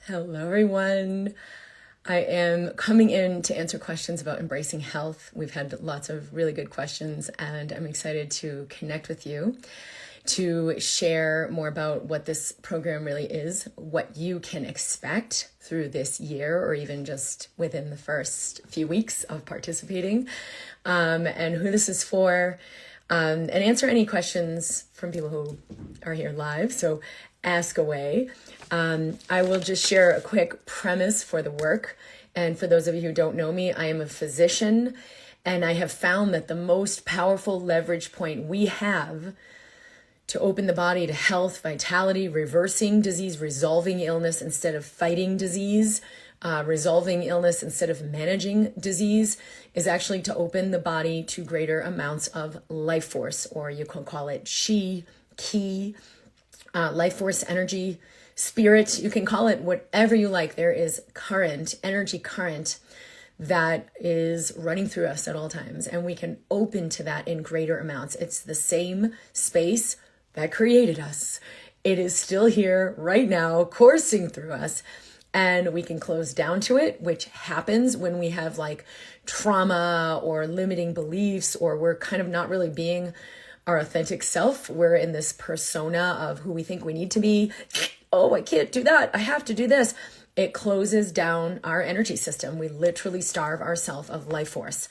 Hello, everyone. I am coming in to answer questions about embracing health. We've had lots of really good questions, and I'm excited to connect with you to share more about what this program really is, what you can expect through this year, or even just within the first few weeks of participating, and who this is for, and answer any questions from people who are here live. So ask away. I will just share a quick premise for the work. And for those of you who don't know me, I am a physician, and I have found that the most powerful leverage point we have to open the body to health, vitality, reversing disease, resolving illness instead of fighting disease, resolving illness instead of managing disease, is actually to open the body to greater amounts of life force, or you can call it Qi, life force, energy, spirit. You can call it whatever you like. There is energy current that is running through us at all times, and we can open to that in greater amounts. It's the same space that created us. It is still here right now, coursing through us, and we can close down to it, which happens when we have like trauma or limiting beliefs, or we're kind of not really being our authentic self. We're in this persona of who we think we need to be. Oh, I can't do that. I have to do this. It closes down our energy system. We literally starve ourselves of life force.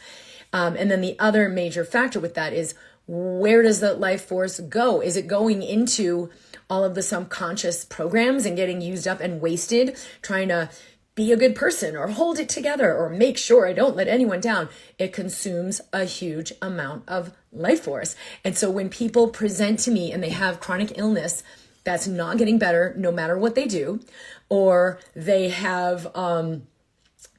And then the other major factor with that is, where does that life force go? Is it going into all of the subconscious programs and getting used up and wasted, trying to be a good person or hold it together or make sure I don't let anyone down? It consumes a huge amount of life force. And so when people present to me and they have chronic illness that's not getting better no matter what they do, or they have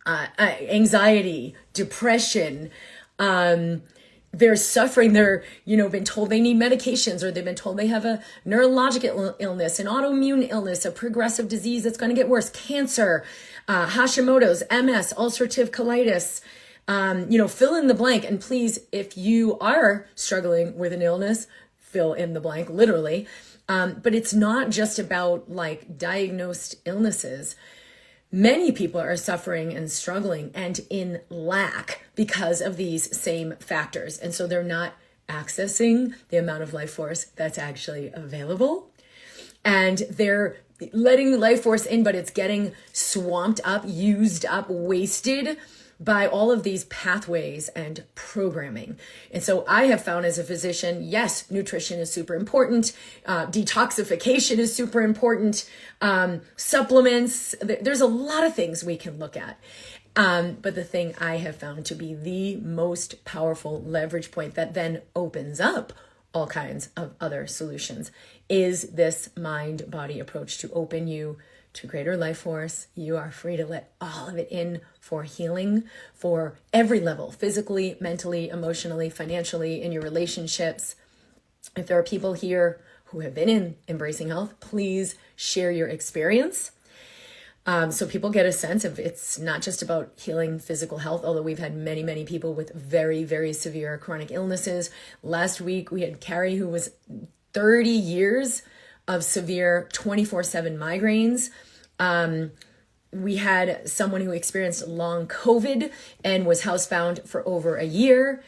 anxiety, depression, they're suffering, they're, been told they need medications, or they've been told they have a neurological illness, an autoimmune illness, a progressive disease that's going to get worse, cancer, Hashimoto's, MS, ulcerative colitis, fill in the blank. And please, if you are struggling with an illness, fill in the blank, literally. But it's not just about like diagnosed illnesses. Many people are suffering and struggling and in lack because of these same factors. And so they're not accessing the amount of life force that's actually available. And they're letting life force in, but it's getting swamped up, used up, wasted by all of these pathways and programming. And so I have found as a physician, yes, nutrition is super important. Detoxification is super important. Supplements, there's a lot of things we can look at. But the thing I have found to be the most powerful leverage point that then opens up all kinds of other solutions is this mind-body approach to open you to greater life force. You are free to let all of it in for healing, for every level, physically, mentally, emotionally, financially, in your relationships. If there are people here who have been in Embracing Health, please share your experience. So people get a sense of, it's not just about healing physical health, although we've had many, many people with very, very severe chronic illnesses. Last week, we had Carrie, who was 30 years of severe 24/7 migraines. We had someone who experienced long COVID and was housebound for over a year.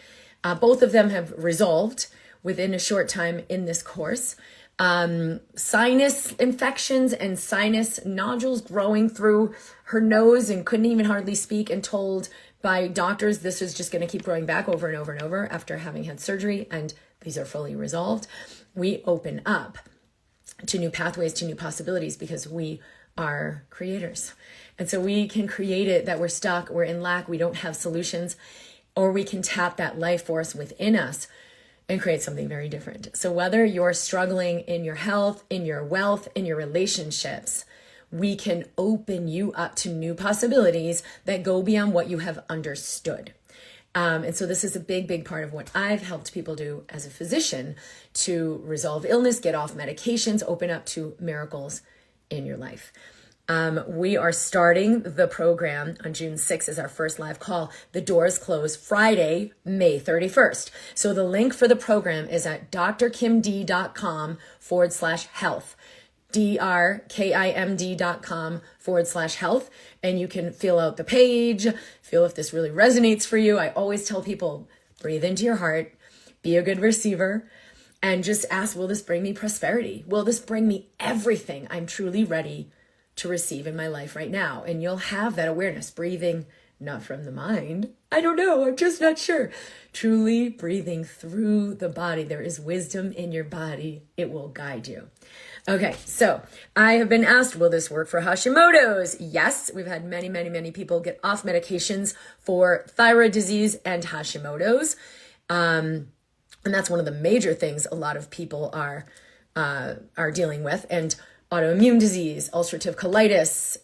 Both of them have resolved within a short time in this course. Sinus infections and sinus nodules growing through her nose, and couldn't even hardly speak, and told by doctors this is just going to keep growing back over and over and over after having had surgery, and these are fully resolved. We open up to new pathways, to new possibilities, because we are creators. And so we can create it that we're stuck, we're in lack, we don't have solutions, or we can tap that life force within us and create something very different. So whether you're struggling in your health, in your wealth, in your relationships, we can open you up to new possibilities that go beyond what you have understood. And so this is a big, big part of what I've helped people do as a physician to resolve illness, get off medications, open up to miracles in your life. We are starting the program on June 6th as our first live call. The doors close Friday, May 31st. So the link for the program is at drkimd.com/health. drkimd.com/health. And you can fill out the page, feel if this really resonates for you. I always tell people, breathe into your heart, be a good receiver, and just ask, will this bring me prosperity? Will this bring me everything I'm truly ready to receive in my life right now? And you'll have that awareness, breathing not from the mind. I don't know, I'm just not sure. Truly breathing through the body. There is wisdom in your body. It will guide you. Okay, so I have been asked, will this work for Hashimoto's? Yes, we've had many, many, many people get off medications for thyroid disease and Hashimoto's. And that's one of the major things a lot of people are dealing with. And autoimmune disease, ulcerative colitis,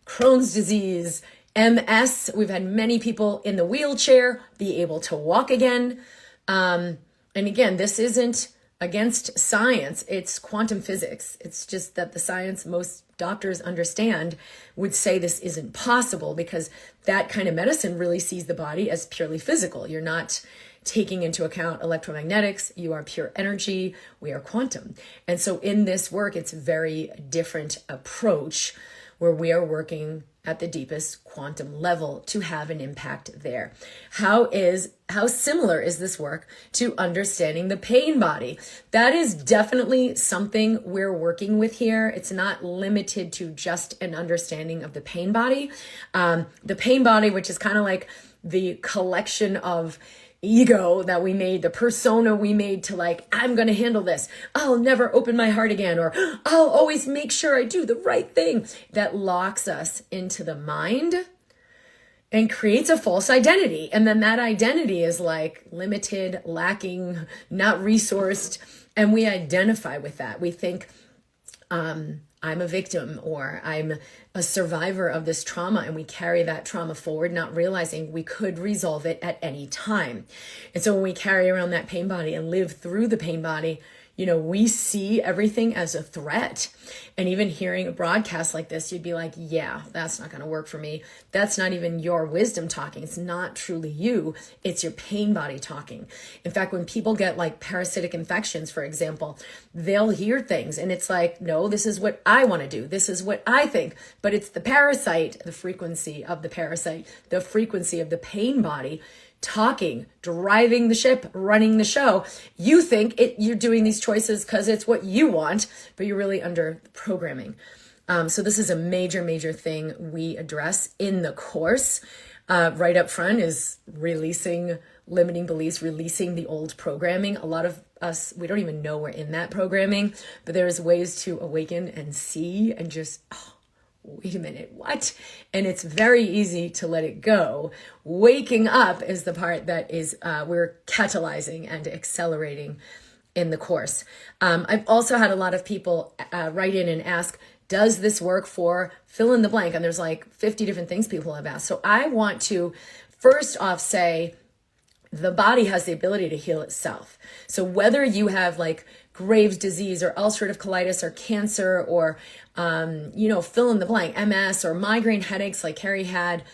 Crohn's disease, MS. We've had many people in the wheelchair be able to walk again. And again, this isn't against science. It's quantum physics. It's just that the science most doctors understand would say this isn't possible, because that kind of medicine really sees the body as purely physical. You're not taking into account electromagnetics. You are pure energy. We are quantum. And so in this work, it's a very different approach where we are working at the deepest quantum level to have an impact there. How similar is this work to understanding the pain body? That is definitely something we're working with here. It's not limited to just an understanding of the pain body. The pain body, which is kind of like the collection of ego that we made, the persona we made to like, I'm going to handle this. I'll never open my heart again, or I'll always make sure I do the right thing. That locks us into the mind and creates a false identity. And then that identity is like limited, lacking, not resourced. And we identify with that. We think, I'm a victim, or I'm a survivor of this trauma, and we carry that trauma forward, not realizing we could resolve it at any time. And so when we carry around that pain body and live through the pain body, we see everything as a threat. And even hearing a broadcast like this, you'd be like, yeah, that's not going to work for me. That's not even your wisdom talking. It's not truly you. It's your pain body talking. In fact, when people get like parasitic infections, for example, they'll hear things and it's like, no, this is what I want to do. This is what I think. But it's the parasite, the frequency of the parasite, the frequency of the pain body talking, driving the ship, running the show. You think you're doing these choices because it's what you want, but you're really under programming. So this is a major, major thing we address in the course. Right up front is releasing limiting beliefs, releasing the old programming. A lot of us, we don't even know we're in that programming, but there's ways to awaken and see and just, wait a minute, what? And it's very easy to let it go. Waking up is the part that is we're catalyzing and accelerating in the course. I've also had a lot of people write in and ask, does this work for fill in the blank? And there's like 50 different things people have asked. So I want to first off say, the body has the ability to heal itself. So whether you have like Graves' disease or ulcerative colitis or cancer or, fill in the blank, MS or migraine headaches like Carrie had,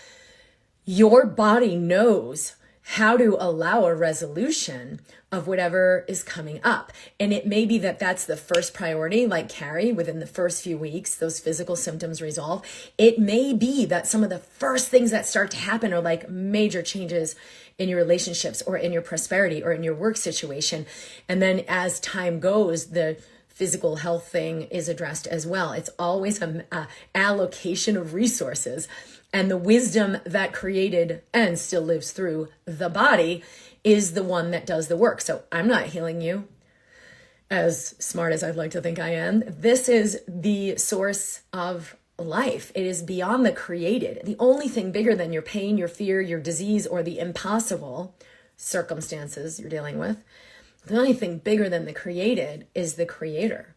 your body knows how to allow a resolution of whatever is coming up. And it may be that that's the first priority, like Carrie, within the first few weeks, those physical symptoms resolve. It may be that some of the first things that start to happen are like major changes in your relationships or in your prosperity or in your work situation. And then as time goes, the physical health thing is addressed as well. It's always an allocation of resources. And the wisdom that created and still lives through the body is the one that does the work. So I'm not healing you, as smart as I'd like to think I am. This is the source of life. It is beyond the created. The only thing bigger than your pain, your fear, your disease, or the impossible circumstances you're dealing with, the only thing bigger than the created is the creator.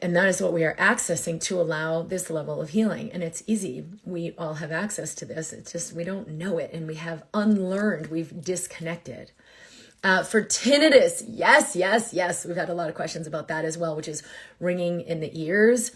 And that is what we are accessing to allow this level of healing. And it's easy. We all have access to this. It's just we don't know it. And we have unlearned. We've disconnected. For tinnitus, yes. We've had a lot of questions about that as well, which is ringing in the ears.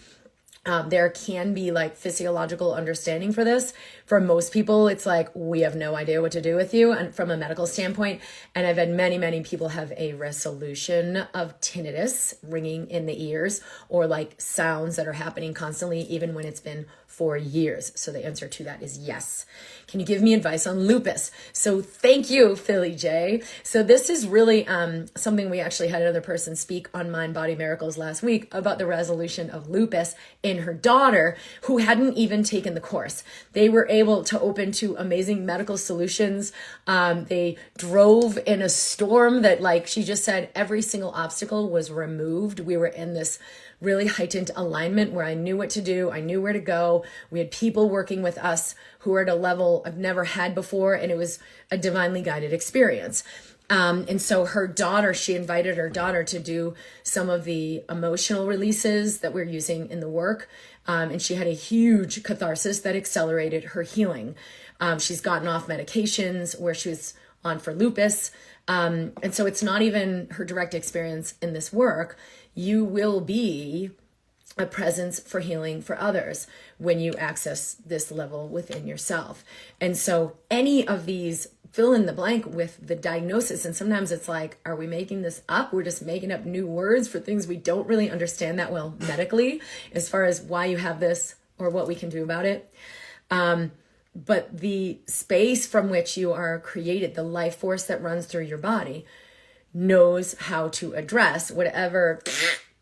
There can be like physiological understanding for this. For most people, it's like, we have no idea what to do with you, and from a medical standpoint. And I've had many, many people have a resolution of tinnitus, ringing in the ears, or like sounds that are happening constantly, even when it's been for years. So the answer to that is yes. Can you give me advice on lupus? So thank you, Philly J. So this is really something we actually had another person speak on Mind Body Miracles last week about the resolution of lupus in her daughter, who hadn't even taken the course. They were able to open to amazing medical solutions. They drove in a storm that, like she just said, every single obstacle was removed. We were in this really heightened alignment where I knew what to do. I knew where to go. We had people working with us who were at a level I've never had before, and it was a divinely guided experience. And so her daughter, she invited her daughter to do some of the emotional releases that we're using in the work. And she had a huge catharsis that accelerated her healing. She's gotten off medications where she was on for lupus. And so it's not even her direct experience in this work. You will be a presence for healing for others when you access this level within yourself. And so any of these, fill in the blank with the diagnosis. And sometimes it's like, are we making this up? We're just making up new words for things we don't really understand that well medically, as far as why you have this or what we can do about it. But the space from which you are created, the life force that runs through your body, knows how to address whatever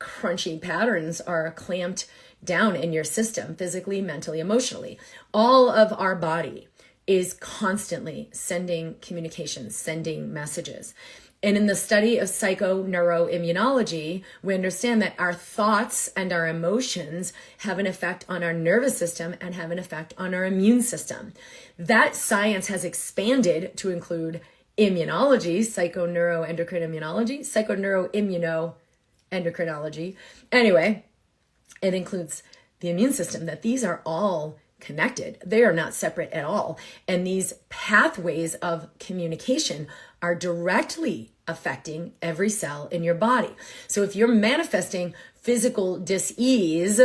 crunchy patterns are clamped down in your system, physically, mentally, emotionally. All of our body is constantly sending communications, sending messages. And in the study of psychoneuroimmunology, we understand that our thoughts and our emotions have an effect on our nervous system and have an effect on our immune system. That science has expanded to include immunology, psychoneuroendocrine immunology, psychoneuroimmunoendocrinology. Anyway, it includes the immune system, that these are all connected. They are not separate at all. And these pathways of communication are directly affecting every cell in your body. So if you're manifesting physical dis-ease,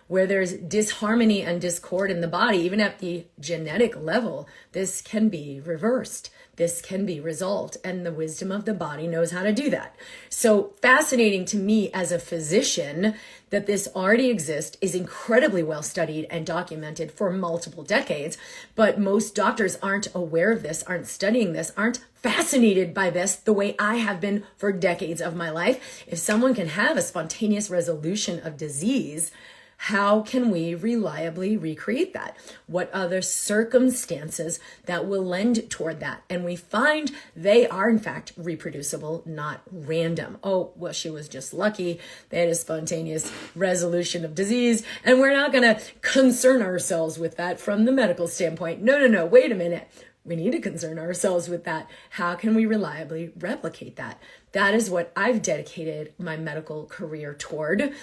where there's disharmony and discord in the body, even at the genetic level, this can be reversed. This can be resolved, and the wisdom of the body knows how to do that. So fascinating to me as a physician that this already exists, is incredibly well studied and documented for multiple decades, but most doctors aren't aware of this, aren't studying this, aren't fascinated by this the way I have been for decades of my life. If someone can have a spontaneous resolution of disease, how can we reliably recreate that? What other circumstances that will lend toward that? And we find they are, in fact, reproducible, not random. Oh, well, she was just lucky. They had a spontaneous resolution of disease, and we're not going to concern ourselves with that from the medical standpoint. No, wait a minute. We need to concern ourselves with that. How can we reliably replicate that? That is what I've dedicated my medical career toward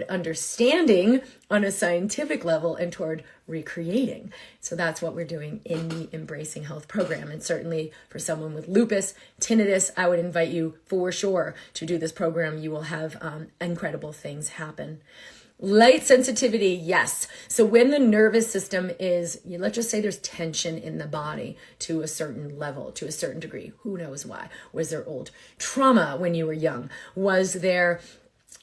understanding on a scientific level and toward recreating. So that's what we're doing in the Embracing Health program. And certainly for someone with lupus, tinnitus, I would invite you for sure to do this program. You will have incredible things happen. Light sensitivity, yes. So when the nervous system is, let's just say there's tension in the body to a certain level, to a certain degree, who knows why? Was there old trauma when you were young? Was there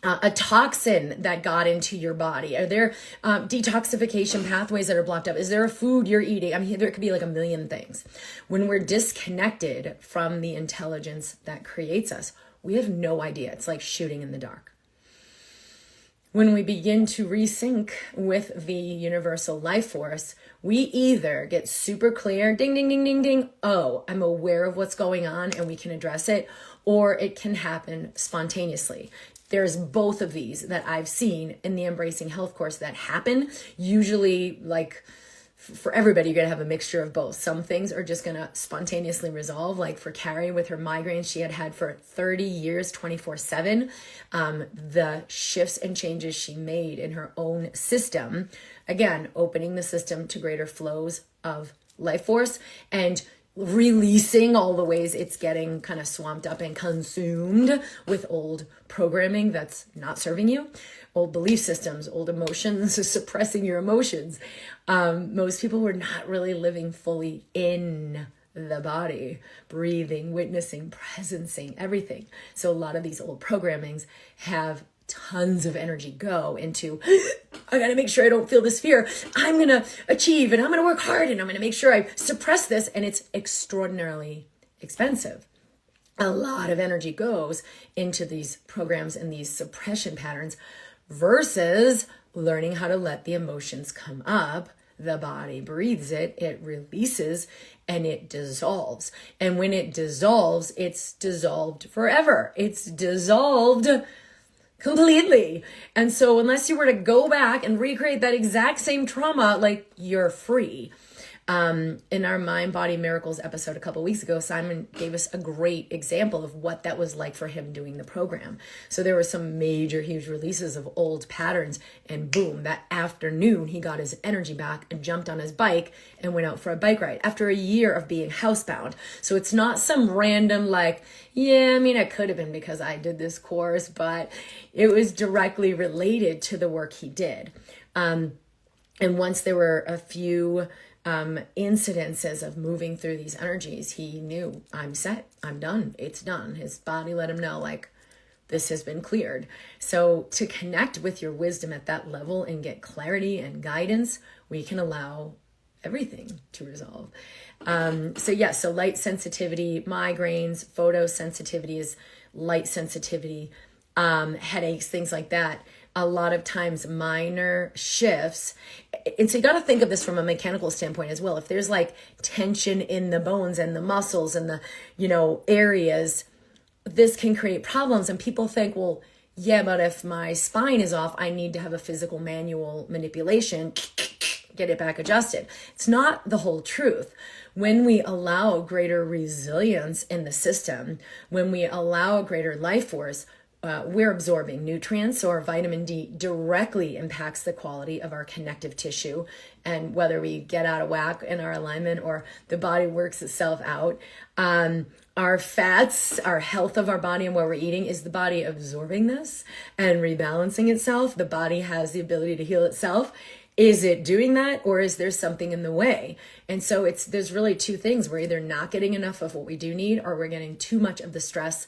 a toxin that got into your body? Are there detoxification pathways that are blocked up? Is there a food you're eating? I mean, there could be like a million things. When we're disconnected from the intelligence that creates us, we have no idea. It's like shooting in the dark. When we begin to resync with the universal life force, we either get super clear, ding, ding, ding, ding, ding, oh, I'm aware of what's going on and we can address it, or it can happen spontaneously. There's both of these that I've seen in the Embracing Health course that happen. Usually, like, for everybody, you're going to have a mixture of both. Some things are just going to spontaneously resolve. Like for Carrie with her migraines she had for 30 years, 24/7. The shifts and changes she made in her own system, again, opening the system to greater flows of life force and releasing all the ways it's getting kind of swamped up and consumed with old programming that's not serving you. old belief systems, old emotions, suppressing your emotions. Most people were not really living fully in the body, breathing, witnessing, presencing, everything. So a lot of these old programmings have tons of energy go into, I got to make sure I don't feel this fear. I'm going to achieve and I'm going to work hard and I'm going to make sure I suppress this. And it's extraordinarily expensive. A lot of energy goes into these programs and these suppression patterns versus learning how to let the emotions come up. The body breathes it, it releases, and it dissolves. And when it dissolves, it's dissolved forever. It's dissolved completely. And so unless you were to go back and recreate that exact same trauma, like, you're free. In our Mind Body Miracles episode a couple of weeks ago, Simon gave us a great example of what that was like for him doing the program. So there were some major, huge releases of old patterns, and boom, that afternoon he got his energy back and jumped on his bike and went out for a bike ride after a year of being housebound. So it's not some random like, yeah, I mean, it could have been because I did this course, but it was directly related to the work he did. And once there were a few incidences of moving through these energies, he knew, I'm set, I'm done, it's done. His body let him know, like, this has been cleared. So to connect with your wisdom at that level and get clarity and guidance, we can allow everything to resolve. So light sensitivity, migraines, photosensitivity is light sensitivity, headaches, things like that. A lot of times minor shifts. And so you got to think of this from a mechanical standpoint as well. If there's like tension in the bones and the muscles and the, areas, this can create problems. And people think, well, yeah, but if my spine is off, I need to have a physical manual manipulation, get it back adjusted. It's not the whole truth. When we allow greater resilience in the system, when we allow a greater life force, we're absorbing nutrients, or vitamin D directly impacts the quality of our connective tissue. And whether we get out of whack in our alignment or the body works itself out, our fats, our health of our body and what we're eating, is the body absorbing this and rebalancing itself. The body has the ability to heal itself. Is it doing that, or is there something in the way? And so there's really two things. We're either not getting enough of what we do need, or we're getting too much of the stress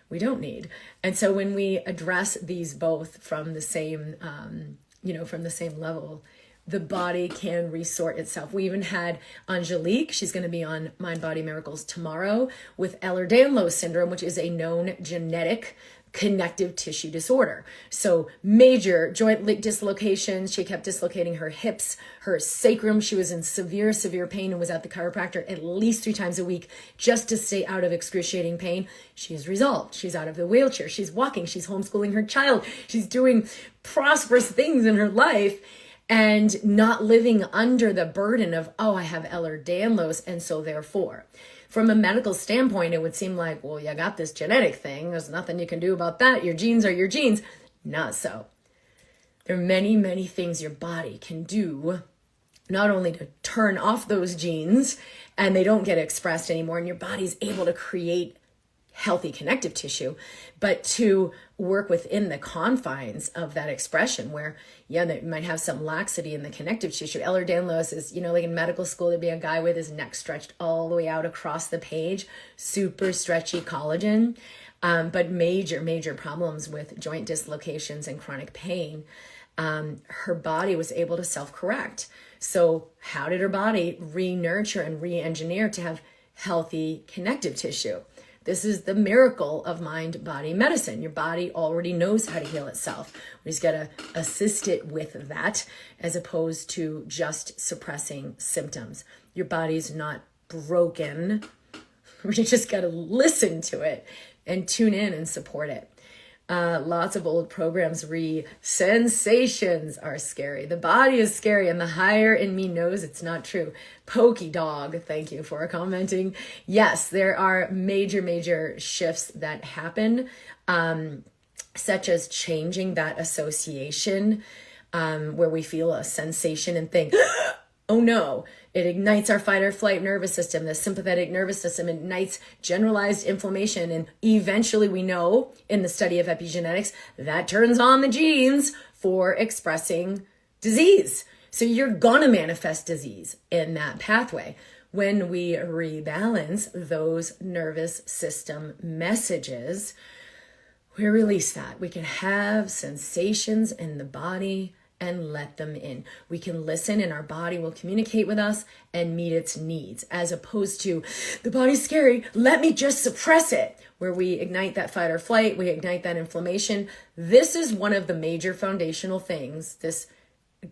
we don't need. And so when we address these both from the same, from the same level, the body can resort itself. We even had Angelique, she's going to be on Mind Body Miracles tomorrow, with Ehlers-Danlos syndrome, which is a known genetic connective tissue disorder. So major joint dislocations. She kept dislocating her hips, her sacrum. She was in severe, severe pain and was at the chiropractor at least 3 times a week just to stay out of excruciating pain. She is resolved. She's out of the wheelchair. She's walking. She's homeschooling her child. She's doing prosperous things in her life and not living under the burden of, I have Ehlers-Danlos, and so therefore. From a medical standpoint, it would seem like, well, you got this genetic thing. There's nothing you can do about that. Your genes are your genes. Not so. There are many, many things your body can do, not only to turn off those genes and they don't get expressed anymore, and your body's able to create healthy connective tissue, but to work within the confines of that expression where, they might have some laxity in the connective tissue. Ehlers-Danlos is, like in medical school, there'd be a guy with his neck stretched all the way out across the page, super stretchy collagen, but major, major problems with joint dislocations and chronic pain. Her body was able to self-correct. So how did her body re-nurture and re-engineer to have healthy connective tissue? This is the miracle of mind-body medicine. Your body already knows how to heal itself. We just got to assist it with that, as opposed to just suppressing symptoms. Your body's not broken. We just got to listen to it and tune in and support it. Lots of old programs sensations are scary. The body is scary, and the higher in me knows it's not true. Pokey Dog, thank you for commenting. Yes, there are major, major shifts that happen, such as changing that association, where we feel a sensation and think, oh no, it ignites our fight or flight nervous system. The sympathetic nervous system ignites generalized inflammation. And eventually we know in the study of epigenetics that turns on the genes for expressing disease. So you're gonna manifest disease in that pathway. When we rebalance those nervous system messages, we release that. We can have sensations in the body and let them in. We can listen and our body will communicate with us and meet its needs, as opposed to the body's scary, let me just suppress it, where we ignite that fight or flight, we ignite that inflammation. This is one of the major foundational things, this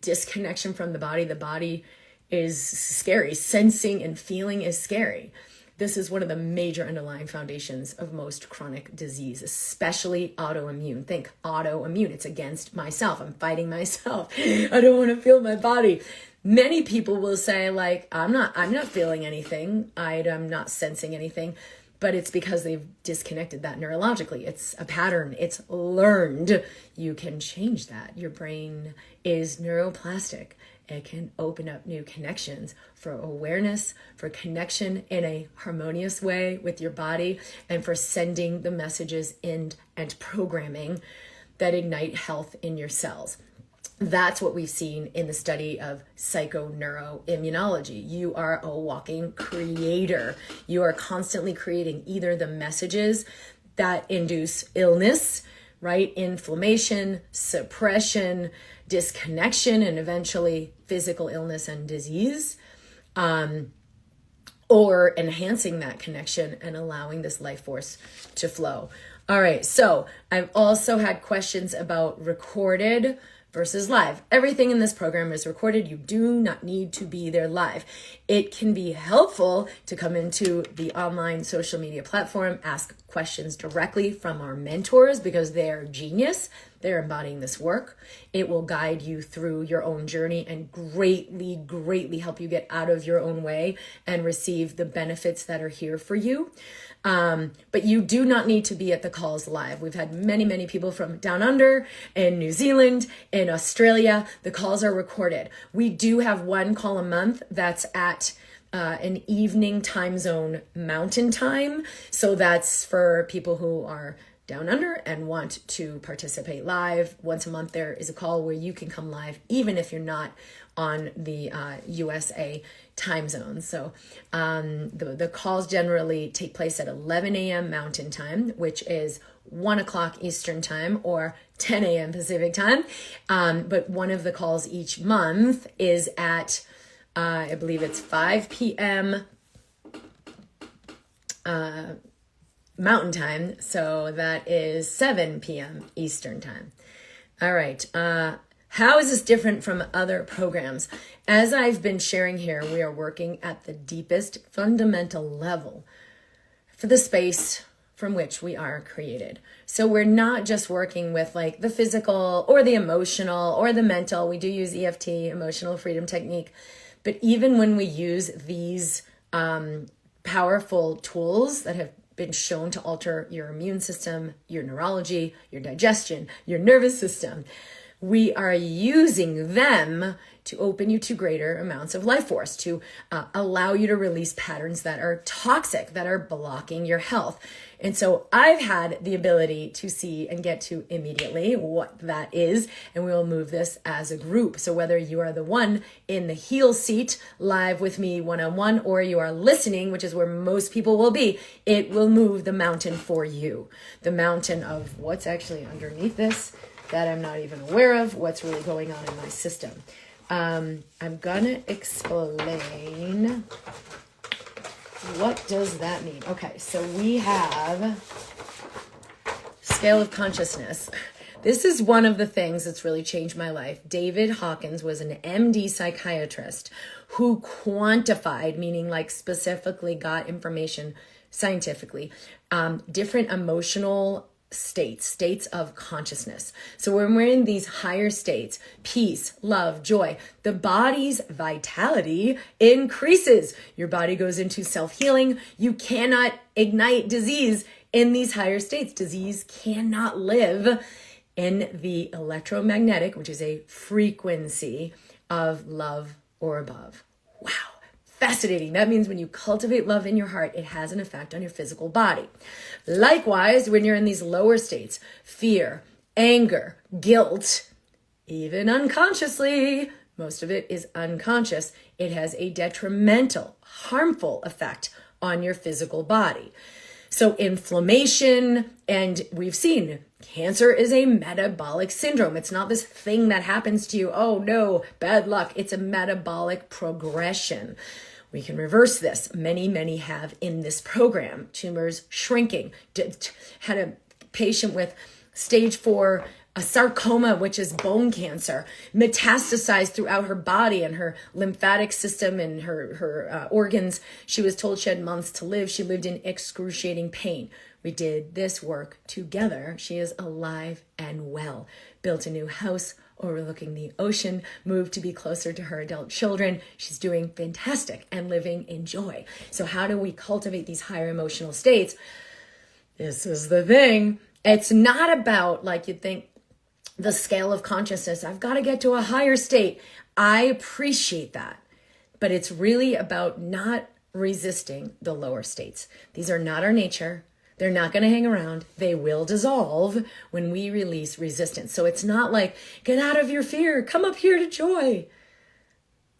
disconnection from the body. The body is scary. Sensing and feeling is scary. This is one of the major underlying foundations of most chronic disease, especially autoimmune. Think autoimmune. It's against myself. I'm fighting myself. I don't want to feel my body. Many people will say, like, I'm not feeling anything. I'm not sensing anything. But it's because they've disconnected that neurologically. It's a pattern. It's learned. You can change that. Your brain is neuroplastic. It can open up new connections for awareness, for connection in a harmonious way with your body, and for sending the messages in and programming that ignite health in your cells. That's what we've seen in the study of psychoneuroimmunology. You are a walking creator. You are constantly creating either the messages that induce illness, right? Inflammation, suppression, disconnection, and eventually physical illness and disease, or enhancing that connection and allowing this life force to flow. All right, so I've also had questions about recorded versus live. Everything in this program is recorded. You do not need to be there live. It can be helpful to come into the online social media platform, ask questions directly from our mentors because they're genius. They're embodying this work. It will guide you through your own journey and greatly, greatly help you get out of your own way and receive the benefits that are here for you. But you do not need to be at the calls live. We've had many, many people from down under in New Zealand, in Australia. The calls are recorded. We do have one call a month that's at an evening time zone, mountain time. So that's for people who are down under and want to participate live. Once a month, there is a call where you can come live, even if you're not on the USA time zone. So the calls generally take place at 11 a.m. Mountain Time, which is 1 o'clock Eastern Time or 10 a.m. Pacific Time. But one of the calls each month is at, I believe it's 5 p.m. Mountain Time. So that is 7 p.m. Eastern Time. All right. How is this different from other programs? As I've been sharing here, we are working at the deepest fundamental level for the space from which we are created. So we're not just working with like the physical or the emotional or the mental. We do use EFT, emotional freedom technique. But even when we use these powerful tools that have been shown to alter your immune system, your neurology, your digestion, your nervous system, we are using them to open you to greater amounts of life force, to allow you to release patterns that are toxic, that are blocking your health. And so I've had the ability to see and get to immediately what that is, and we will move this as a group. So whether you are the one in the heel seat live with me one-on-one, or you are listening, which is where most people will be, it will move the mountain for you. The mountain of what's actually underneath this that I'm not even aware of, what's really going on in my system. I'm gonna explain what does that mean. Okay, so we have scale of consciousness. This is one of the things that's really changed my life. David Hawkins was an MD psychiatrist who quantified, meaning like specifically got information scientifically, different emotional states of consciousness. So when we're in these higher states, peace, love, joy, the body's vitality increases. Your body goes into self-healing. You cannot ignite disease in these higher states. Disease cannot live in the electromagnetic, which is a frequency of love or above. Wow. Fascinating. That means when you cultivate love in your heart, it has an effect on your physical body. Likewise, when you're in these lower states, fear, anger, guilt, even unconsciously, most of it is unconscious, it has a detrimental, harmful effect on your physical body. So inflammation, and we've seen cancer is a metabolic syndrome. It's not this thing that happens to you. Oh no, bad luck. It's a metabolic progression. We can reverse this. Many have in this program. Tumors shrinking. Had a patient with stage 4 a sarcoma, which is bone cancer, metastasized throughout her body and her lymphatic system and her organs. She was told she had months to live. She lived in excruciating pain. We did this work together. She is alive and well. Built a new house overlooking the ocean, moved to be closer to her adult children. She's doing fantastic and living in joy. So how do we cultivate these higher emotional states? This is the thing. It's not about, like you'd think, the scale of consciousness. I've got to get to a higher state. I appreciate that. But it's really about not resisting the lower states. These are not our nature. They're not going to hang around. They will dissolve when we release resistance. So it's not like, get out of your fear. Come up here to joy.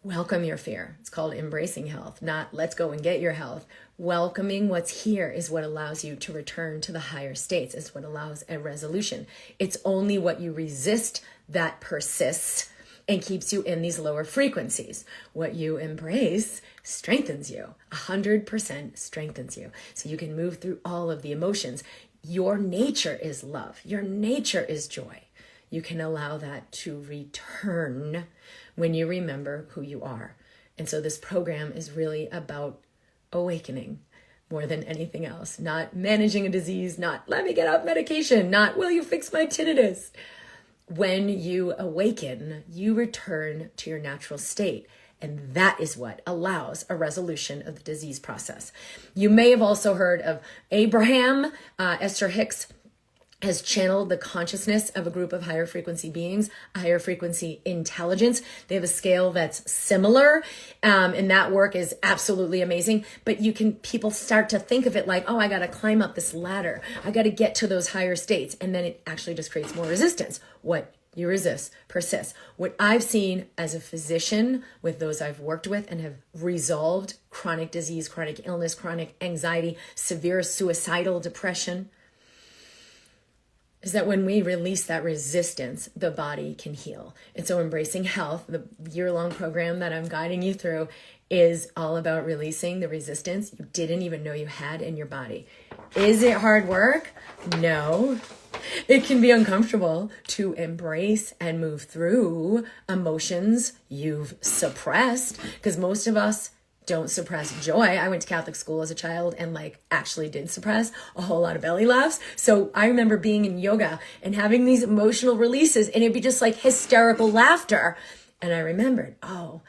Welcome your fear. It's called embracing health, not let's go and get your health. Welcoming what's here is what allows you to return to the higher states. It's what allows a resolution. It's only what you resist that persists and keeps you in these lower frequencies. What you embrace strengthens you, 100% strengthens you. So you can move through all of the emotions. Your nature is love. Your nature is joy. You can allow that to return when you remember who you are. And so this program is really about awakening more than anything else. Not managing a disease, not let me get off medication, not will you fix my tinnitus. When you awaken, you return to your natural state. And that is what allows a resolution of the disease process. You may have also heard of Abraham. Esther Hicks has channeled the consciousness of a group of higher frequency beings, a higher frequency intelligence. They have a scale that's similar, and that work is absolutely amazing. But people start to think of it like, oh, I got to climb up this ladder. I got to get to those higher states. And then it actually just creates more resistance. What you resist persists. What I've seen as a physician with those I've worked with and have resolved chronic disease, chronic illness, chronic anxiety, severe suicidal depression, is that when we release that resistance, the body can heal. And so Embracing Health, the year-long program that I'm guiding you through, is all about releasing the resistance you didn't even know you had in your body. Is it hard work? No. It can be uncomfortable to embrace and move through emotions you've suppressed, because most of us don't suppress joy. I went to Catholic school as a child and actually did suppress a whole lot of belly laughs. So I remember being in yoga and having these emotional releases, and it'd be just like hysterical laughter. And I remembered, all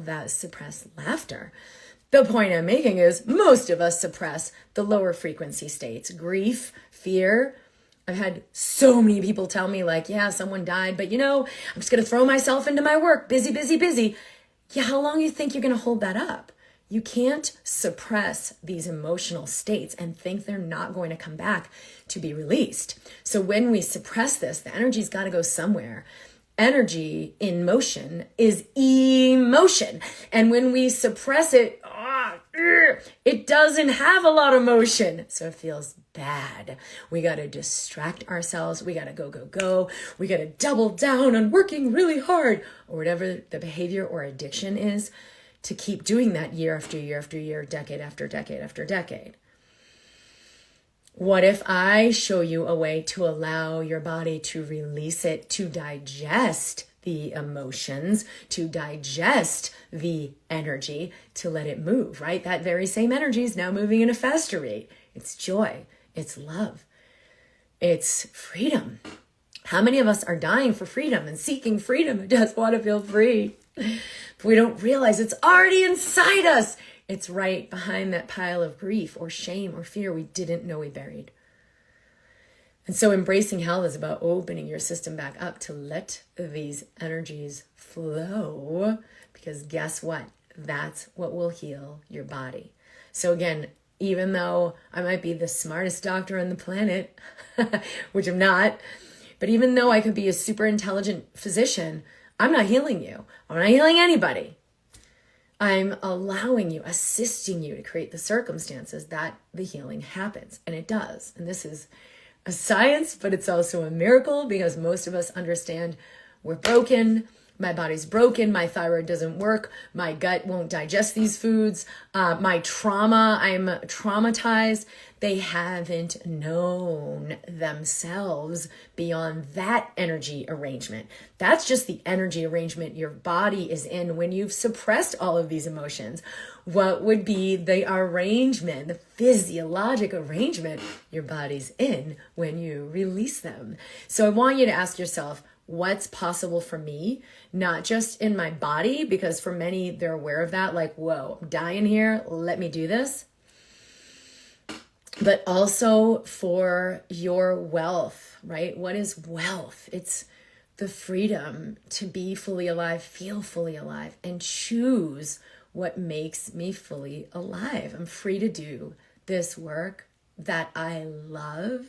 that suppressed laughter. The point I'm making is most of us suppress the lower frequency states, grief, fear. I've had so many people tell me yeah, someone died, but I'm just going to throw myself into my work. Busy, busy, busy. Yeah, how long do you think you're going to hold that up? You can't suppress these emotional states and think they're not going to come back to be released. So when we suppress this, the energy's got to go somewhere. Energy in motion is emotion. And when we suppress it, it doesn't have a lot of motion. So it feels bad. We got to distract ourselves. We got to go. We got to double down on working really hard, or whatever the behavior or addiction is, to keep doing that year after year after year, decade after decade after decade. What if I show you a way to allow your body to release it, to digest the emotions, to digest the energy, to let it move, right? That very same energy is now moving in a faster rate. It's joy. It's love. It's freedom. How many of us are dying for freedom and seeking freedom and just want to feel free? But we don't realize it's already inside us. It's right behind that pile of grief or shame or fear we didn't know we buried. And so embracing health is about opening your system back up to let these energies flow, because guess what? That's what will heal your body. So again, even though I might be the smartest doctor on the planet, which I'm not, But even though I could be a super intelligent physician, I'm not healing you. I'm not healing anybody. I'm allowing you, assisting you to create the circumstances that the healing happens. And it does. And this is a science, but it's also a miracle because most of us understand we're broken. My body's broken. My thyroid doesn't work. My gut won't digest these foods. My trauma, I'm traumatized. They haven't known themselves beyond that energy arrangement. That's just the energy arrangement your body is in when you've suppressed all of these emotions. What would be the arrangement, the physiologic arrangement your body's in when you release them? So I want you to ask yourself, what's possible for me, not just in my body, because for many, they're aware of that, like, whoa, I'm dying here, let me do this. But also for your wealth, right? What is wealth? It's the freedom to be fully alive, feel fully alive, and choose what makes me fully alive. I'm free to do this work that I love.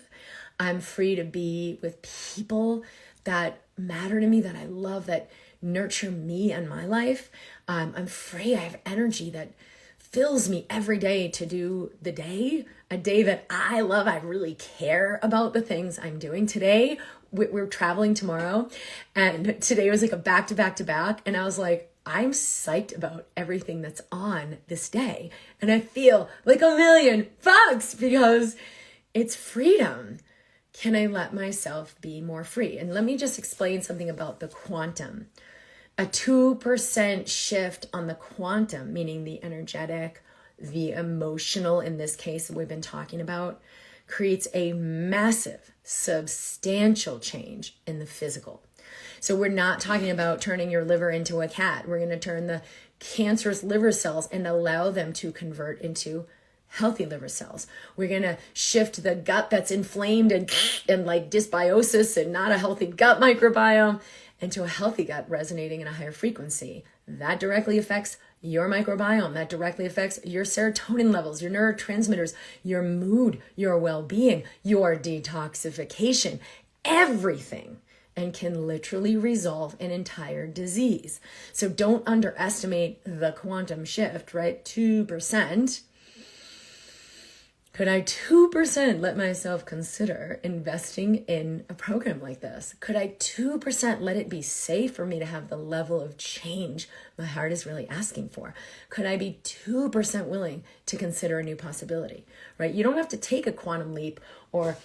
I'm free to be with people that matter to me, that I love, that nurture me and my life. I'm free. I have energy that fills me every day to do the day, a day that I love. I really care about the things I'm doing today. We're traveling tomorrow, and today was like a back to back to back. And I was like, I'm psyched about everything that's on this day. And I feel like $1,000,000 because it's freedom. Can I let myself be more free? And let me just explain something about the quantum. A 2% shift on the quantum, meaning the energetic, the emotional, in this case that we've been talking about, creates a massive, substantial change in the physical. So we're not talking about turning your liver into a cat. We're going to turn the cancerous liver cells and allow them to convert into healthy liver cells. We're going to shift the gut that's inflamed and like dysbiosis and not a healthy gut microbiome into a healthy gut resonating in a higher frequency. That directly affects your microbiome. That directly affects your serotonin levels, your neurotransmitters, your mood, your well-being, your detoxification, everything, and can literally resolve an entire disease. So don't underestimate the quantum shift, right? 2%. Could I 2% let myself consider investing in a program like this? Could I 2% let it be safe for me to have the level of change my heart is really asking for? Could I be 2% willing to consider a new possibility, right? You don't have to take a quantum leap or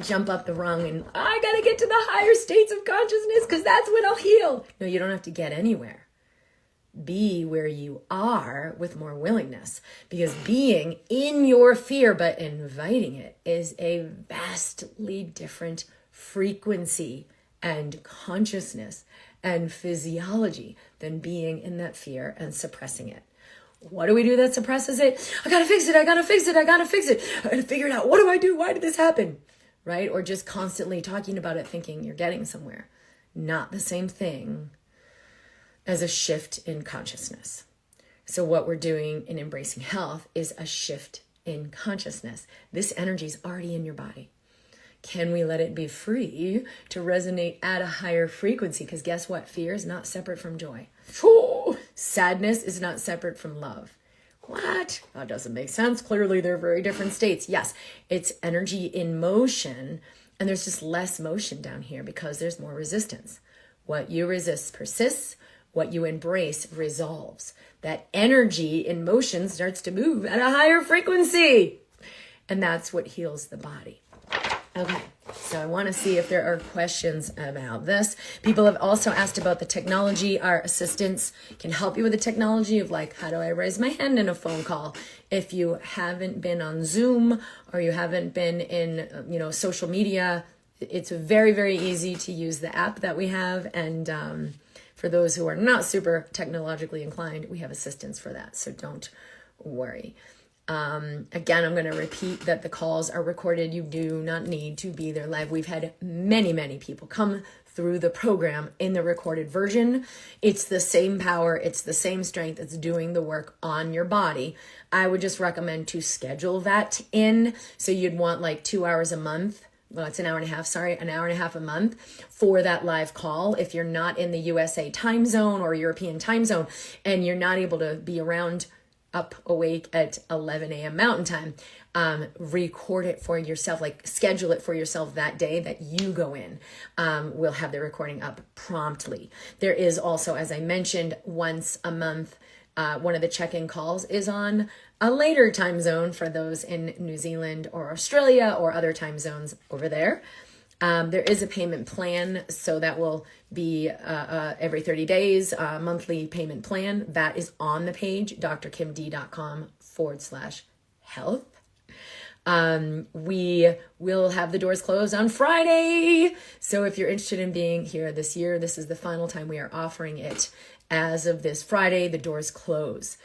jump up the rung and I got to get to the higher states of consciousness because that's when I'll heal. No, you don't have to get anywhere. Be where you are with more willingness, because being in your fear but inviting it is a vastly different frequency and consciousness and physiology than being in that fear and suppressing it. What do we do that suppresses it? I gotta fix it, I gotta fix it, I gotta fix it. I gotta figure it out. What do I do? Why did this happen? Right? Or just constantly talking about it thinking you're getting somewhere. Not the same thing as a shift in consciousness. So what we're doing in Embracing Health is a shift in consciousness. This energy is already in your body. Can we let it be free to resonate at a higher frequency? Because guess what? Fear is not separate from joy. Sadness is not separate from love. What? That doesn't make sense. Clearly, they're very different states. Yes, it's energy in motion, and there's just less motion down here because there's more resistance. What you resist persists. What you embrace resolves. That energy in motion starts to move at a higher frequency. And that's what heals the body. Okay, so I want to see if there are questions about this. People have also asked about the technology. Our assistants can help you with the technology of like, how do I raise my hand in a phone call? If you haven't been on Zoom or you haven't been in, social media, it's very, very easy to use the app that we have. And for those who are not super technologically inclined, we have assistance for that. So don't worry. Again, I'm going to repeat that the calls are recorded. You do not need to be there live. We've had many, many people come through the program in the recorded version. It's the same power. It's the same strength. It's doing the work on your body. I would just recommend to schedule that in. So you'd want like 2 hours a month well, it's an hour and a half, sorry, an hour and a half a month for that live call. If you're not in the USA time zone or European time zone and you're not able to be around up awake at 11 a.m. Mountain Time, record it for yourself, like schedule it for yourself that day that you go in. We'll have the recording up promptly. There is also, as I mentioned, once a month, one of the check-in calls is on a later time zone for those in New Zealand or Australia or other time zones over there. There is a payment plan, so that will be every 30 days, monthly payment plan. That is on the page, drkimd.com/health. We will have the doors closed on Friday. So if you're interested in being here this year, this is the final time we are offering it. As of this Friday, the doors close.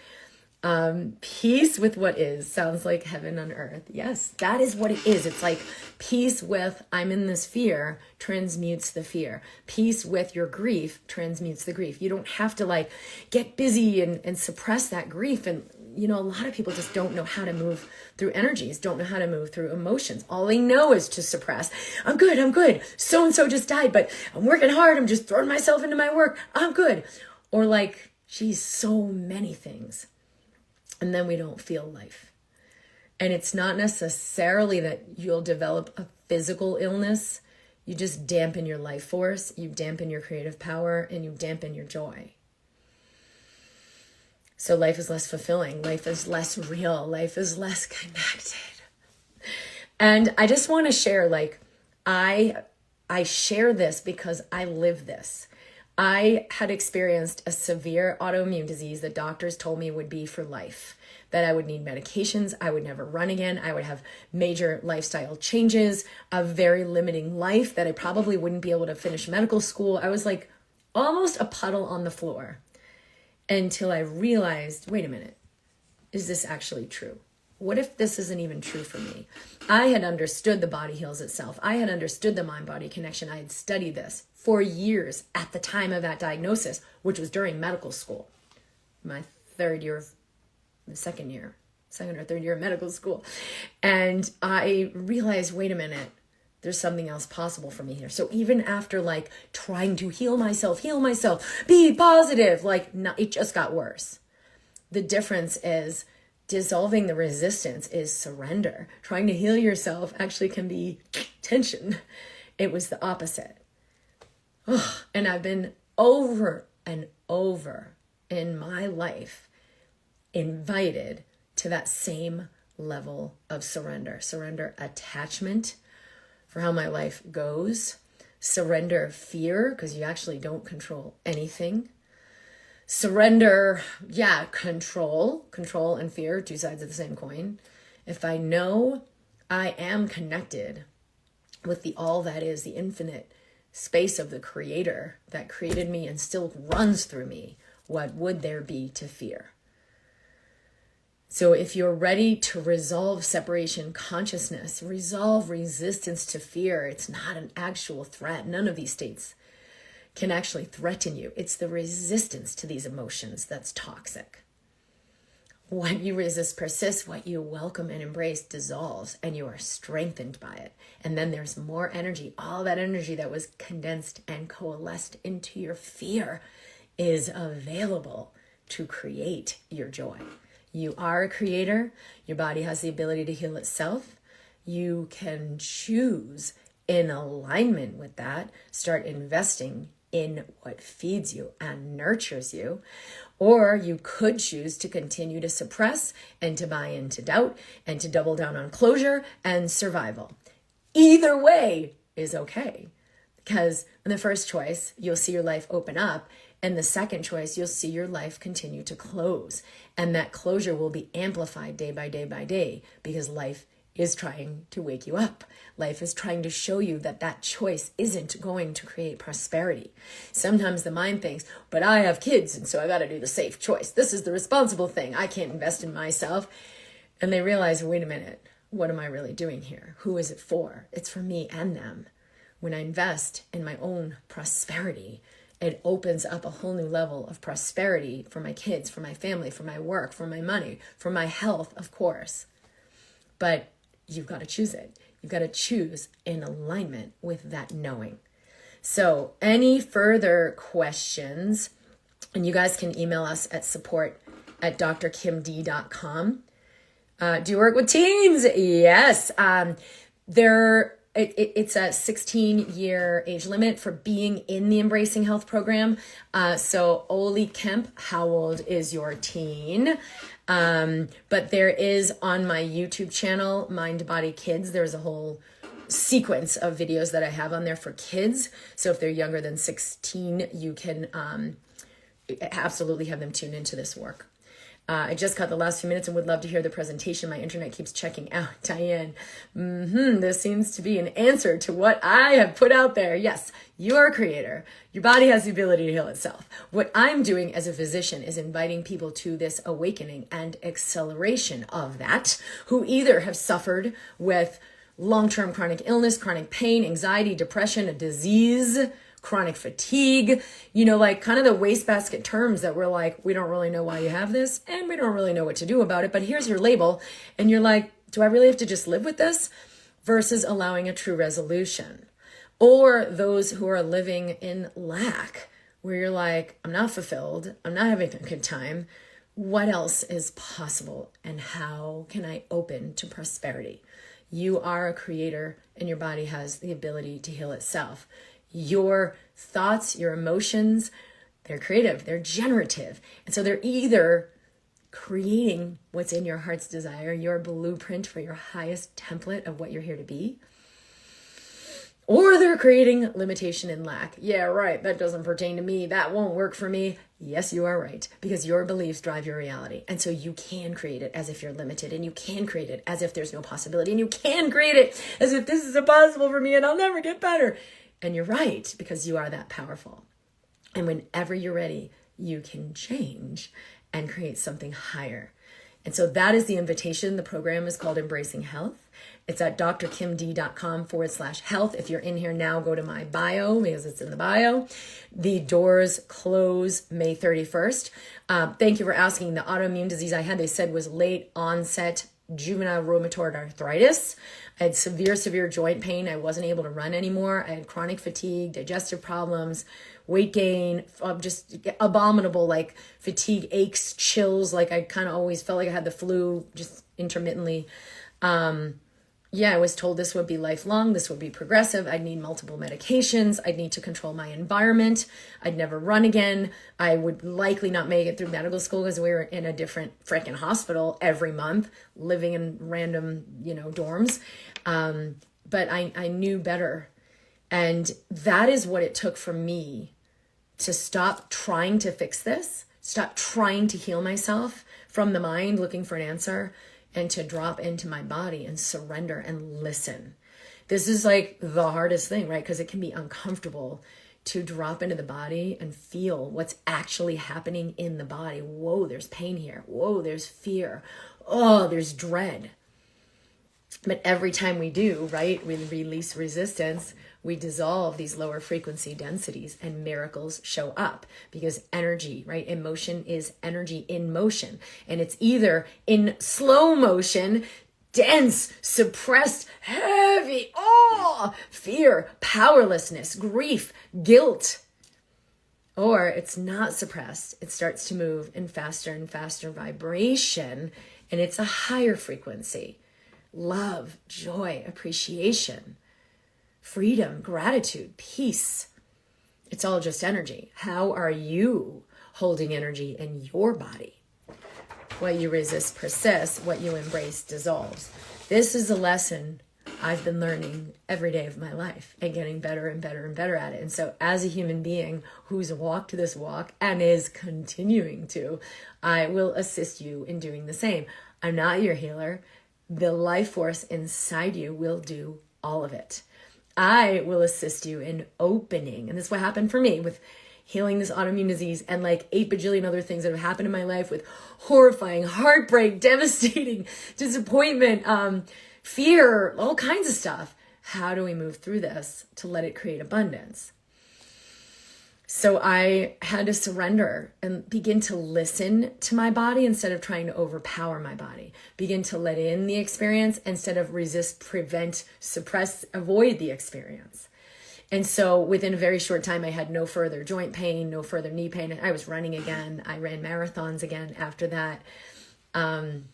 Peace with what is sounds like heaven on earth. Yes, that is what it is. It's like peace with I'm in this fear transmutes the fear. Peace with your grief transmutes the grief. You don't have to like get busy and suppress that grief. And, you know, a lot of people just don't know how to move through energies, don't know how to move through emotions. All they know is to suppress. I'm good. So-and-so just died, but I'm working hard. I'm just throwing myself into my work. I'm good. Or like, geez, so many things. And then we don't feel life. And it's not necessarily that you'll develop a physical illness. You just dampen your life force, you dampen your creative power, and you dampen your joy. So life is less fulfilling. Life is less real. Life is less connected. And I just want to share, like, I share this because I live this. I had experienced a severe autoimmune disease that doctors told me would be for life, that I would need medications, I would never run again, I would have major lifestyle changes, a very limiting life, that I probably wouldn't be able to finish medical school. I was like almost a puddle on the floor until I realized, wait a minute, is this actually true? What if this isn't even true for me? I had understood the body heals itself. I had understood the mind-body connection. I had studied this for years at the time of that diagnosis, which was during medical school, my second or third year of medical school. And I realized, wait a minute, there's something else possible for me here. So even after like trying to heal myself, be positive, like no, it just got worse. The difference is dissolving the resistance is surrender. Trying to heal yourself actually can be tension. It was the opposite. And I've been over and over in my life invited to that same level of surrender. Surrender attachment for how my life goes. Surrender fear, because you actually don't control anything. Surrender, control and fear, two sides of the same coin. If I know I am connected with the all that is, the infinite space of the creator that created me and still runs through me, what would there be to fear? So if you're ready to resolve separation consciousness, resolve resistance to fear, it's not an actual threat. None of these states can actually threaten you. It's the resistance to these emotions that's toxic. What you resist persists, what you welcome and embrace dissolves, and you are strengthened by it. And then there's more energy. All that energy that was condensed and coalesced into your fear is available to create your joy. You are a creator. Your body has the ability to heal itself. You can choose in alignment with that, start investing in what feeds you and nurtures you, or you could choose to continue to suppress and to buy into doubt and to double down on closure and survival. Either way is okay, because in the first choice, you'll see your life open up, and the second choice, you'll see your life continue to close, and that closure will be amplified day by day by day, because life is trying to wake you up. Life is trying to show you that that choice isn't going to create prosperity. Sometimes the mind thinks, but I have kids, and so I got to do the safe choice. This is the responsible thing. I can't invest in myself. And they realize, wait a minute, what am I really doing here? Who is it for? It's for me and them. When I invest in my own prosperity, it opens up a whole new level of prosperity for my kids, for my family, for my work, for my money, for my health, of course. But you've got to choose it. You've got to choose in alignment with that knowing. So any further questions, and you guys can email us at support@drkimd.com. Do you work with teens? Yes. It's a 16-year age limit for being in the Embracing Health program. So Oli Kemp, how old is your teen? But there is on my YouTube channel, Mind Body Kids, there's a whole sequence of videos that I have on there for kids. So if they're younger than 16, you can absolutely have them tune into this work. I just got the last few minutes and would love to hear the presentation. My internet keeps checking out. Diane, this seems to be an answer to what I have put out there. Yes, you are a creator. Your body has the ability to heal itself. What I'm doing as a physician is inviting people to this awakening and acceleration of that, who either have suffered with long-term chronic illness, chronic pain, anxiety, depression, a disease, chronic fatigue, like kind of the wastebasket terms that we're like, we don't really know why you have this and we don't really know what to do about it, but here's your label. And you're like, do I really have to just live with this? Versus allowing a true resolution. Or those who are living in lack, where you're like, I'm not fulfilled, I'm not having a good time. What else is possible? And how can I open to prosperity? You are a creator and your body has the ability to heal itself. Your thoughts, your emotions, they're creative, they're generative. And so they're either creating what's in your heart's desire, your blueprint for your highest template of what you're here to be, or they're creating limitation and lack. Yeah, right, that doesn't pertain to me. That won't work for me. Yes, you are right, because your beliefs drive your reality. And so you can create it as if you're limited, and you can create it as if there's no possibility, and you can create it as if this is impossible for me and I'll never get better. And you're right, because you are that powerful. And whenever you're ready, you can change and create something higher. And so that is the invitation. The program is called Embracing Health. It's at drkimd.com/health. If you're in here now, go to my bio because it's in the bio. The doors close May 31st. Thank you for asking. The autoimmune disease I had, they said, was late onset juvenile rheumatoid arthritis. I had severe joint pain. I wasn't able to run anymore. I had chronic fatigue, digestive problems, weight gain, just abominable, like fatigue, aches, chills. Like I kind of always felt like I had the flu just intermittently. I was told this would be lifelong. This would be progressive. I'd need multiple medications. I'd need to control my environment. I'd never run again. I would likely not make it through medical school because we were in a different freaking hospital every month, living in random, dorms. But I knew better. And that is what it took for me to stop trying to fix this, stop trying to heal myself from the mind, looking for an answer, and to drop into my body and surrender and listen. This is like the hardest thing, right? Because it can be uncomfortable to drop into the body and feel what's actually happening in the body. Whoa, there's pain here. Whoa, there's fear. Oh, there's dread. But every time we do, right, we release resistance, we dissolve these lower frequency densities and miracles show up because energy, right? Emotion is energy in motion. And it's either in slow motion, dense, suppressed, heavy, fear, powerlessness, grief, guilt. Or it's not suppressed. It starts to move in faster and faster vibration. And it's a higher frequency. Love, joy, appreciation, freedom, gratitude, peace. It's all just energy. How are you holding energy in your body? What you resist persists, what you embrace dissolves. This is a lesson I've been learning every day of my life and getting better and better and better at it. And so as a human being who's walked this walk and is continuing to, I will assist you in doing the same. I'm not your healer. The life force inside you will do all of it. I will assist you in opening. And this is what happened for me with healing this autoimmune disease and like 8 bajillion other things that have happened in my life with horrifying, heartbreak, devastating, disappointment, fear, all kinds of stuff. How do we move through this to let it create abundance? So I had to surrender and begin to listen to my body instead of trying to overpower my body. Begin to let in the experience instead of resist, prevent, suppress, avoid the experience. And so within a very short time, I had no further joint pain, no further knee pain. I was running again. I ran marathons again after that. There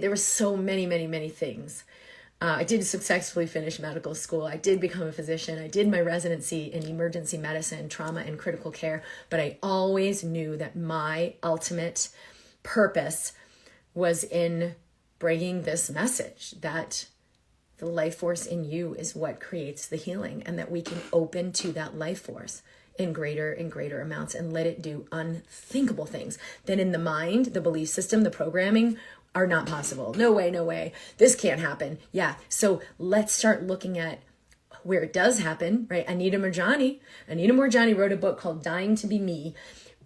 were so many things. I did successfully finish medical school. I did become a physician. I did my residency in emergency medicine, trauma, and critical care. But I always knew that my ultimate purpose was in bringing this message that the life force in you is what creates the healing, and that we can open to that life force in greater and greater amounts and let it do unthinkable things that in the mind, the belief system, the programming are not possible. No way, no way. This can't happen. Yeah. So let's start looking at where it does happen, right? Anita Moorjani wrote a book called Dying to Be Me.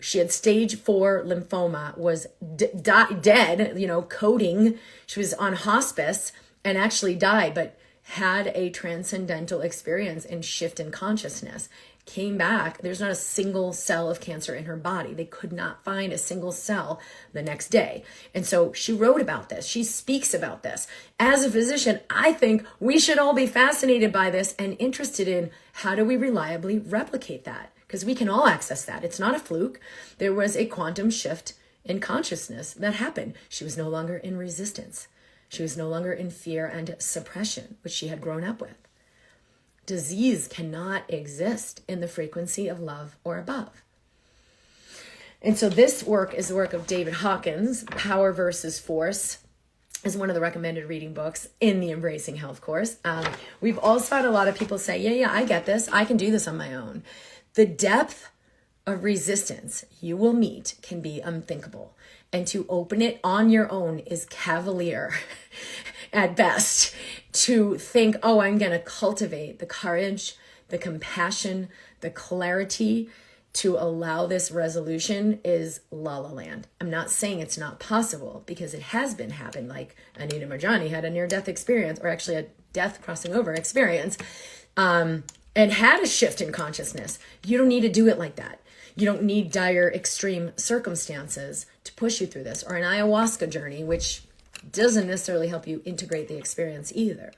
She had stage 4 lymphoma, was dead, coding. She was on hospice and actually died, but had a transcendental experience and shift in consciousness. Came back. There's not a single cell of cancer in her body. They could not find a single cell the next day. And so she wrote about this. She speaks about this. As a physician, I think we should all be fascinated by this and interested in how do we reliably replicate that? Because we can all access that. It's not a fluke. There was a quantum shift in consciousness that happened. She was no longer in resistance. She was no longer in fear and suppression, which she had grown up with. Disease cannot exist in the frequency of love or above. And so this work is the work of David Hawkins. Power versus Force is one of the recommended reading books in the Embracing Health course. We've also had a lot of people say, yeah, I get this. I can do this on my own. The depth of resistance you will meet can be unthinkable. And to open it on your own is cavalier at best. To think, I'm going to cultivate the courage, the compassion, the clarity to allow this resolution is la la land. I'm not saying it's not possible, because it has been happened. Like Anita Moorjani had a near-death experience, or actually a death crossing over experience, and had a shift in consciousness. You don't need to do it like that. You don't need dire extreme circumstances to push you through this, or an ayahuasca journey, which doesn't necessarily help you integrate the experience either.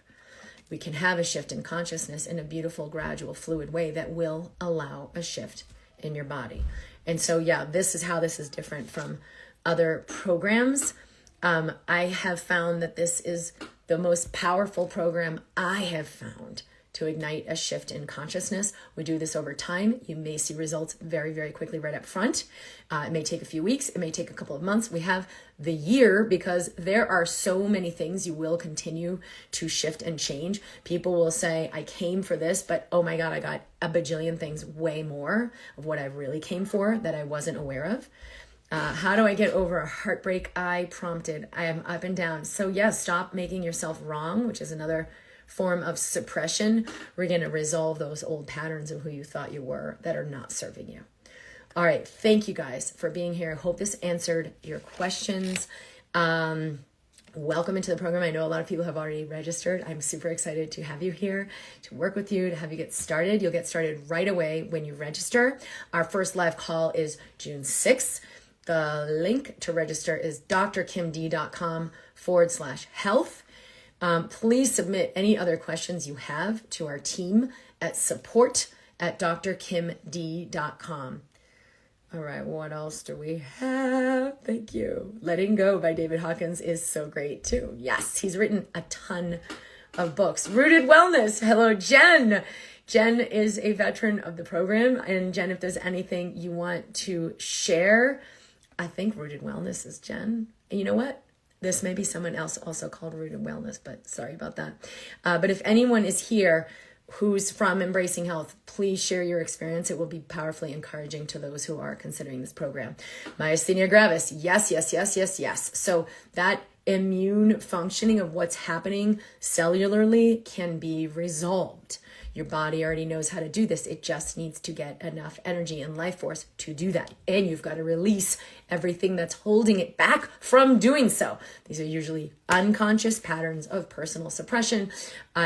We can have a shift in consciousness in a beautiful, gradual, fluid way that will allow a shift in your body. And so, this is how this is different from other programs. I have found that this is the most powerful program I have found to ignite a shift in consciousness. We do this over time. You may see results very, very quickly right up front. It may take a few weeks. It may take a couple of months. We have the year, because there are so many things you will continue to shift and change. People will say, I came for this, but oh my God, I got a bajillion things, way more of what I really came for that I wasn't aware of. How do I get over a heartbreak? I am up and down. So stop making yourself wrong, which is another form of suppression. We're going to resolve those old patterns of who you thought you were that are not serving you. All right. Thank you guys for being here. Hope this answered your questions. Welcome into the program. I know a lot of people have already registered. I'm super excited to have you here, to work with you, to have you get started. You'll get started right away when you register. Our first live call is June 6th. The link to register is drkimd.com/health. Please submit any other questions you have to our team at support@drkimd.com. All right, what else do we have? Thank you. Letting Go by David Hawkins is so great too. Yes, he's written a ton of books. Rooted Wellness. Hello, Jen. Jen is a veteran of the program. And Jen, if there's anything you want to share, I think Rooted Wellness is Jen. And you know what? This may be someone else also called Rooted Wellness, but sorry about that. But if anyone is here who's from Embracing Health, please share your experience. It will be powerfully encouraging to those who are considering this program. Myasthenia gravis. Yes. So that immune functioning of what's happening cellularly can be resolved. Your body already knows how to do this. It just needs to get enough energy and life force to do that. And you've got to release everything that's holding it back from doing so. These are usually unconscious patterns of personal suppression,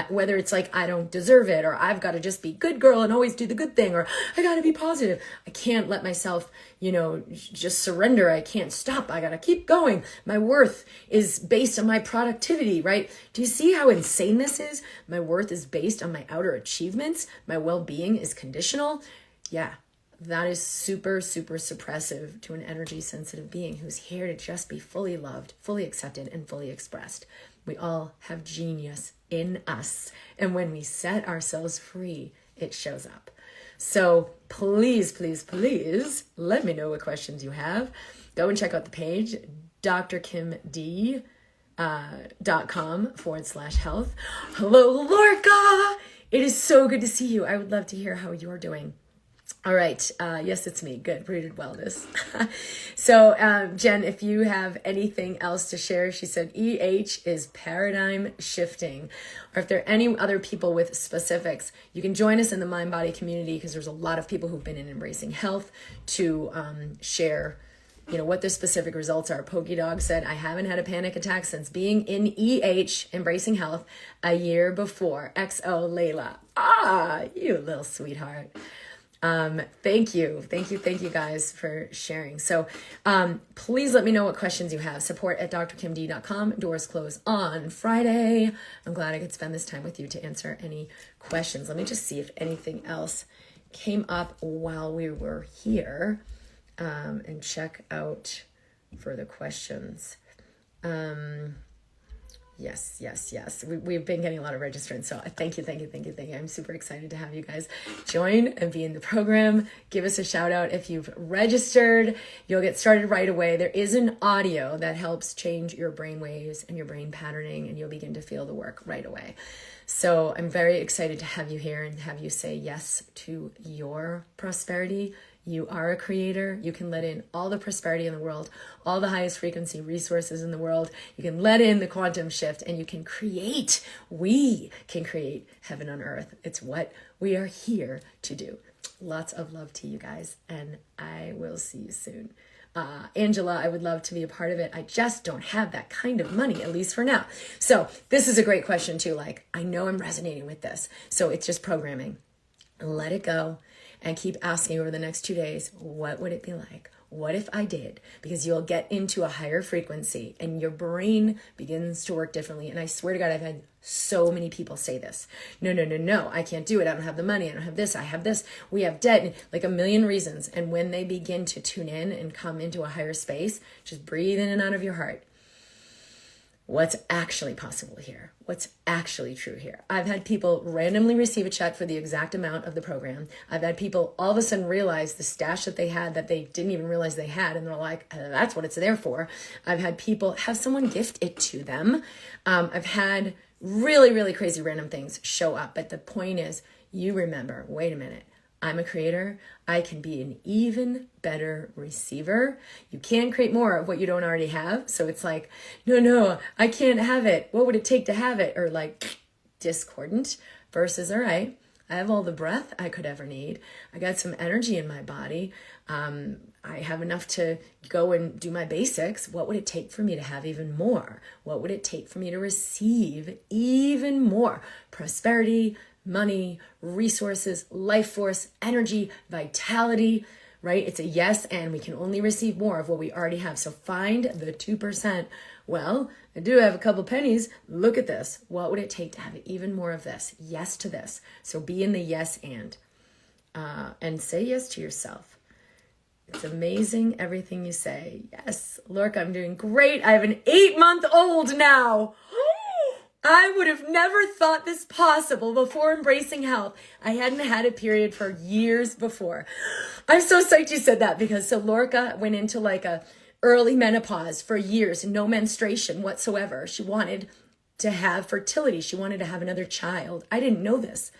whether it's like, I don't deserve it, or I've got to just be good girl and always do the good thing, or I got to be positive. I can't let myself, just surrender. I can't stop. I got to keep going. My worth is based on my productivity, right? Do you see how insane this is? My worth is based on my outer achievements. My well-being is conditional. Yeah. That is super, super suppressive to an energy sensitive being who's here to just be fully loved, fully accepted, and fully expressed. We all have genius in us. And when we set ourselves free, it shows up. So please, please, please let me know what questions you have. Go and check out the page, drkimd.com/health. Hello, Lorca. It is so good to see you. I would love to hear how you're doing. All right. Yes, it's me. Good. Rooted wellness. So, Jen, if you have anything else to share, she said EH is paradigm shifting. Or if there are any other people with specifics, you can join us in the mind body community, because there's a lot of people who've been in Embracing Health to share, what the specific results are. Pokey Dog said, I haven't had a panic attack since being in EH, Embracing Health, a year before. XO Layla. You little sweetheart. Thank you guys for sharing. So, please let me know what questions you have. support@drkimd.com. Doors close on Friday. I'm glad I could spend this time with you to answer any questions. Let me just see if anything else came up while we were here, and check out further questions. Yes. We've been getting a lot of registrants. So thank you. I'm super excited to have you guys join and be in the program. Give us a shout out if you've registered. You'll get started right away. There is an audio that helps change your brain waves and your brain patterning, and you'll begin to feel the work right away. So I'm very excited to have you here and have you say yes to your prosperity. You are a creator. You can let in all the prosperity in the world, all the highest frequency resources in the world. You can let in the quantum shift, and you can create. We can create heaven on earth. It's what we are here to do. Lots of love to you guys, and I will see you soon. Angela, I would love to be a part of it. I just don't have that kind of money, at least for now. So this is a great question too. Like, I know I'm resonating with this. So it's just programming. Let it go. And keep asking over the next 2 days, what would it be like? What if I did? Because you'll get into a higher frequency and your brain begins to work differently. And I swear to God, I've had so many people say this. No, I can't do it. I don't have the money. I don't have this. I have this. We have debt, and like a million reasons. And when they begin to tune in and come into a higher space, just breathe in and out of your heart. What's actually possible here? What's actually true here? I've had people randomly receive a check for the exact amount of the program. I've had people all of a sudden realize the stash that they had that they didn't even realize they had, and they're like, that's what it's there for. I've had people have someone gift it to them. I've had really, really crazy random things show up. But the point is, you remember, wait a minute. I'm a creator. I can be an even better receiver. You can create more of what you don't already have. So it's like, no, I can't have it. What would it take to have it? Or like discordant versus, all right, I have all the breath I could ever need. I got some energy in my body. I have enough to go and do my basics. What would it take for me to have even more? What would it take for me to receive even more? Prosperity, money, resources, life force, energy, vitality, right? It's a yes, and we can only receive more of what we already have. So find the 2%. Well, I do have a couple pennies. Look at this. What would it take to have even more of this? Yes to this. So be in the yes and say yes to yourself. It's amazing everything you say. Yes, Lorca, I'm doing great. I have an 8-month-old now. I would have never thought this possible before Embracing Health. I hadn't had a period for years before. I'm so psyched you said that, because so Lorca went into like a early menopause for years, no menstruation whatsoever. She wanted to have fertility. She wanted to have another child. I didn't know this.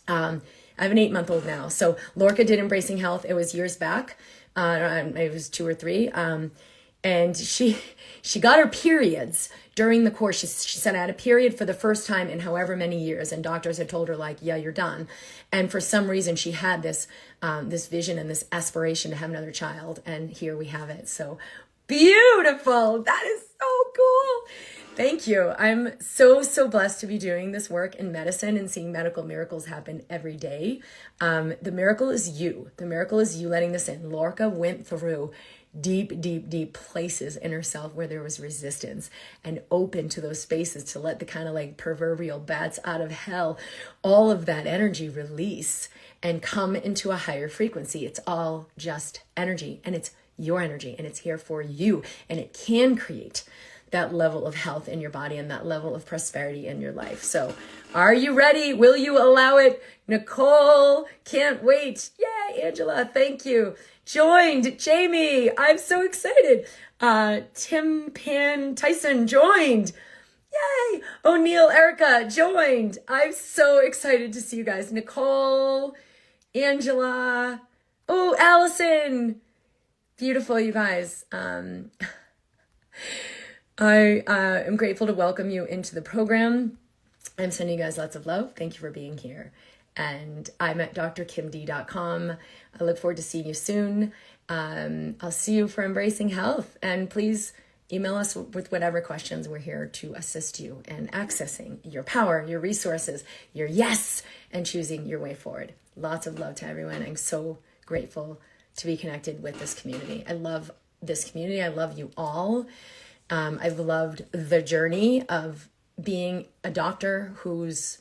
I have an 8-month-old now. So Lorca did Embracing Health. It was years back. It was 2 or 3. And she got her periods during the course. She said, I had a period for the first time in however many years. And doctors had told her, like, yeah, you're done. And for some reason, she had this vision and this aspiration to have another child. And here we have it. So Beautiful. That is so cool. Thank you. I'm so, so blessed to be doing this work in medicine and seeing medical miracles happen every day. The miracle is you. The miracle is you letting this in. Lorca went through deep, deep, deep places in herself where there was resistance, and open to those spaces to let the kind of like proverbial bats out of hell, all of that energy release and come into a higher frequency. It's all just energy, and it's your energy, and it's here for you, and it can create that level of health in your body and that level of prosperity in your life. So are you ready? Will you allow it? Nicole, can't wait. Yay, Angela, thank you. Joined, Jamie, I'm so excited. Tim Pan Tyson joined. Yay. O'Neill, Erica joined. I'm so excited to see you guys. Nicole, Angela, oh, Allison. Beautiful, you guys. I am grateful to welcome you into the program. I'm sending you guys lots of love. Thank you for being here. And I'm at drkimd.com. I look forward to seeing you soon. I'll see you for Embracing Health. And please email us with whatever questions. We're here to assist you in accessing your power, your resources, your yes, and choosing your way forward. Lots of love to everyone. I'm so grateful to be connected with this community. I love this community. I love you all. I've loved the journey of being a doctor who's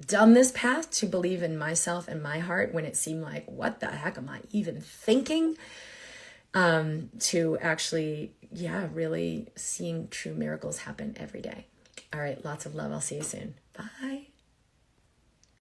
done this path to believe in myself and my heart when it seemed like, what the heck am I even thinking? To actually, really seeing true miracles happen every day. All right, lots of love. I'll see you soon. Bye.